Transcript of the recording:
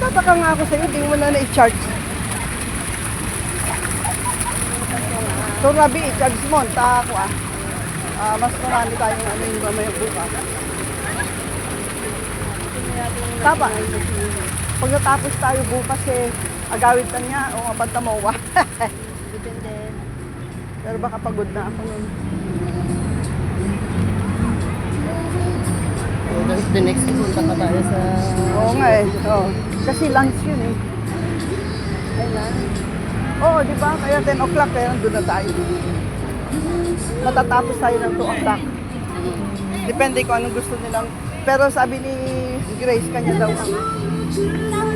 Nagtataka nga ako sa'yo, di mo na na-charge. So, Rabi, i-charge mo. Ako mas marami tayong ano yung mamaya bukas. Tama. Pag natapos tayo bukas agawid na niya o mabanta mo. Depende. Pero baka pagod na ako nun. The next punta pa tayo sa... Oo nga Oo. Kasi lunch yun Ay, lunch. Oo, di ba? Kaya 10 o'clock, kaya nandun na tayo. Matatapos tayo ng 2 o'clock. Depende kung anong gusto nilang... Pero sabi ni Grace, kanya daw